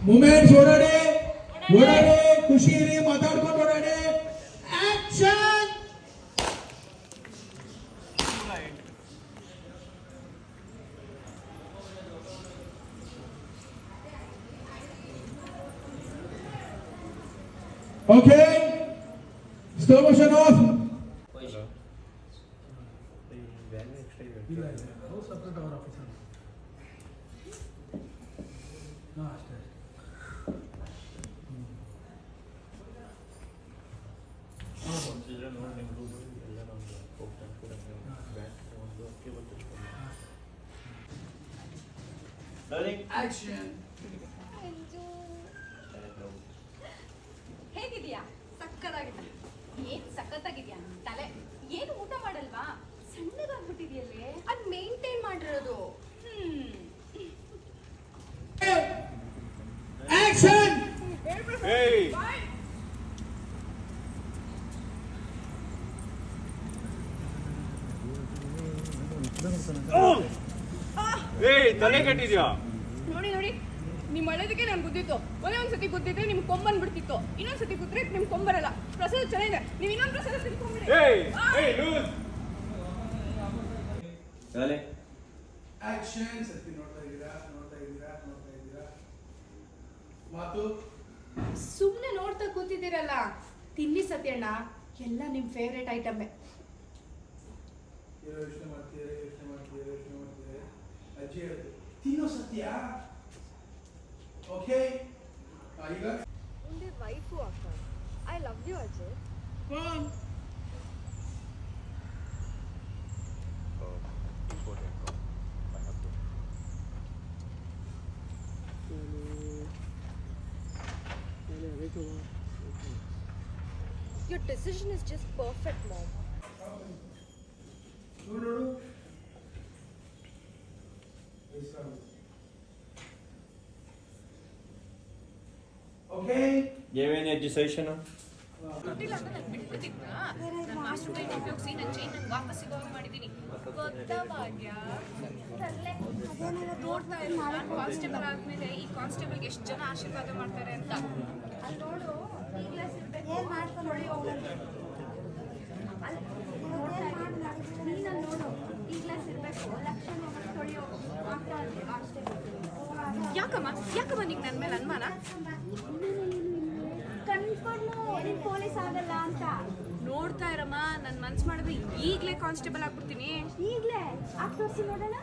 Moments ಓಡಾಡಿ ಓಡಾಡಿ ಖುಷಿ ಇರಿ ಮಾತಾಡ್ಕೊಂಡು ಓಡಾಡಿ action okay slow motion off separate ಅವರ್ ಆಫೀಸರ್ ಅಷ್ಟೇ ಆಕ್ಷನ್ ಹೇಗಿದ್ಯಾ? ಸಕ್ಕತ್ತಾಗಿದೆ. ಏನ್ ಸಕ್ಕತ್ತಾಗಿದ್ಯಾ? ತಲೆ ಏನು ಊಟ ಮಾಡಲ್ವಾ? ಸಣ್ಣಗಾಗ್ಬಿಟ್ಟಿದ್ಯಲ್ಲೇ. ಅದ್ ಮೇಂಟೈನ್ ಮಾಡಿರೋದು. ಆಕ್ಷನ್ ತಲೆ ಕೆಟ್ಟಿದ್ಯಾ? ನೋಡಿ ನೋಡಿ, ನಿಮ್ ಒಳ್ಳೇದಕ್ಕೆ ನಾನು ಗುದ್ದಿತ್ತು. ಒಂದೊಂದ್ಸತಿ ಗುದ್ದಿದ್ರೆ ನಿಮ್ ಕೊಂಬನ್ ಬಿಡ್ತಿತ್ತು, ಇನ್ನೊಂದ್ಸತಿ ಗುದ್ರೆ ನಿಮ್ ಕೊಂಬರಲ್ಲ. ಪ್ರಸಾದ ಚೆನ್ನಾಗಿದೆ, ನೀವ್ ಇನ್ನೊಂದ್ ಪ್ರಸಾದ ತಿನ್ಕೊಂಡ್ಬಿಡಿ. ಆಕ್ಷನ್ ಸತ್ತಿ ನೋಡ್ತಾ ಇದ್ದೀರಾ ಮಾತು ಸುಮ್ನೆ ನೋಡ್ತಾ ಕೂತಿದ್ದೀರಲ್ಲ, ತಿನ್ನಿ ಸತ್ಯಣ್ಣ, ಎಲ್ಲ ನಿಮ್ ಫೇವ್ರೇಟ್ ಐಟಮ್ಮೆ. ಯೋಚನೆ ಮಾಡ್ತೀರಿ ಅಜ್ಜಿ ಹೇಳಿದ್ರು ತಿನ್ನೋ ಸತ್ಯ. ಓಕೆ ಈಗ ಮುಂದೆ ವೈಫು ಅಕ್ಕ. I love you Ajay. Your decision is just perfect, Mom. ನೋಡು ಓಕೆ ಏನೇನು ಎಜುಕೇಶನ್? ಗೊತ್ತಿಲ್ಲ ಅಂತ ನಾನು ಬಿಟ್ಬಿಟ್ಟಿದ್ನ. ನಾನು ಮಾಸ್ಟರ್ ಮೈಂಡ್ ಉಪಯೋಗಿಸಿ ನನ್ನ ಚೈನ್ ನಂಗೆ ವಾಪಸ್ ಸಿಗೋ ಹಾಗೆ ಮಾಡಿದ್ದೀನಿ. ಗೊತ್ತಾ ಭಾಗ್ಯ? ನೋಡ್ತಾ ಇಲ್ಲ, ನಾನು ಕಾನ್ಸ್ಟೇಬಲ್ ಆದ್ಮೇಲೆ ಈ ಕಾನ್ಸ್ಟೇಬಲ್ಗೆ ಎಷ್ಟು ಜನ ಆಶೀರ್ವಾದ ಮಾಡ್ತಾರೆ ಅಂತ. ಅಲ್ಲಿ ನೋಡು, ಈ ಗ್ಲಾಸ್ ಇರ್ಬೇಕು, ತೊಳಿ ಹೋಗಲ್ಲ. ನೀನಲ್ಲಿ ನೋಡು, ಈ ಗ್ಲಾಸ್ ಇರ್ಬೇಕು, ಲಕ್ಷಣ ತೊಳಿ ಹೋಗು. ಯಾಕಮ್ಮ ನಿಂಗೆ ನನ್ನ ಮೇಲೆ ಅನುಮಾನ? ಕನ್ಫರ್ಮು ನೀನ್ ಪೊಲೀಸ್ ಆಗಲ್ಲ ಅಂತ. ನೋಡ್ತಾ ಇರಮ್ಮ, ನನ್ನ ಮನ್ಸು ಮಾಡಿದ್ರೆ ಈಗಲೇ ಕಾನ್ಸ್ಟೇಬಲ್ ಆಗ್ಬಿಡ್ತೀನಿ. ಈಗ್ಲೇ ತೋರಿಸಿ ನೋಡೋಣ.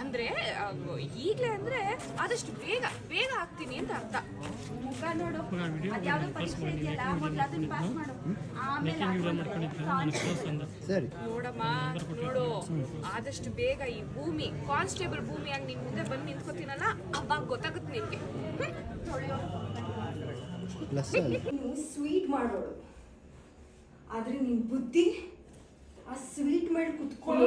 ಅಂದ್ರೆ ಈಗಲೇ ಅಂದ್ರೆ ಆದಷ್ಟು ಬೇಗ ಆಗ್ತೀನಿ ಅಂತ ಅರ್ಥ. ಮುಖ ನೋಡು, ಅದ್ಯಾವುದೋ ಪರೀಕ್ಷೆ ಇದೆಯಲ್ಲ, ಮೊದಲು ಅದನ್ನ ಪಾಸ್ ಮಾಡು, ಆಮೇಲೆ ನೋಡಮ್ಮ ನೋಡು, ಆದಷ್ಟು ಬೇಗ ಈ ಭೂಮಿ ಕಾನ್ಸ್ಟೇಬಲ್ ಭೂಮಿಯಾಗಿ ನಿನ್ ಮುಂದೆ ಬಂದು ನಿಂತ್ಕೋತೀನಲ್ಲ, ಅವಾಗ ಗೊತ್ತಾಗುತ್ತೆ ನಿನ್ಗೆ. ನೀನು ಸ್ವೀಟ್ ಮಾಡೋಳು, ಆದ್ರೆ ನಿನ್ ಬುದ್ಧಿ ಆ ಸ್ವೀಟ್ ಮೇಲೆ ಕುತ್ಕೊಂಡು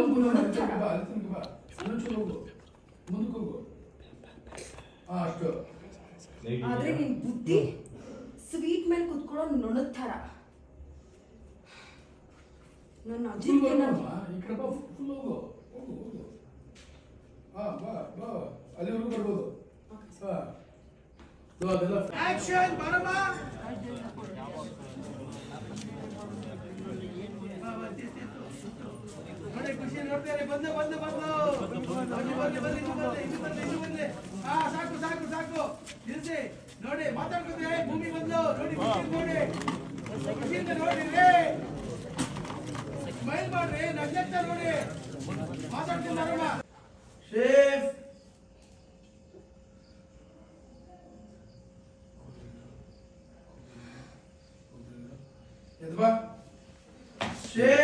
ಆದ್ರೆ ನಿನ್ ಬುದ್ಧಿ ಸ್ವೀಟ್ ಮೇಲೆ ಕುತ್ಕೊಳ್ಳೋ ನೊಣದ ಥರ. ನನ್ನ ಅಜಿತ್ ಅಲ್ಲಿವರೆಗೂ ಬರ್ಬೋದು. ಆಕ್ಷನ್ ಬಾರಮ್ಮ. ನೋಡಿ ಖುಷಿ ನೋಡ್ತಾರೆ. ಬಂದು ಸಾಕು ನಿಲ್ಸಿ. ನೋಡಿ ಮಾತಾಡ್ಕೊತೆ ಭೂಮಿ ಬಂದು ನೋಡಿ ಖುಷಿಯಿಂದ ನೋಡಿ ಸ್ಮೈಲ್ ಮಾಡ್ರಿ, ನಗ್ನಗ್ತಾ ನೋಡಿ ಮಾತಾಡ್ತೀನಿ ಬಾರಮ್ಮ. Chef ಎದ್ಬಾ chef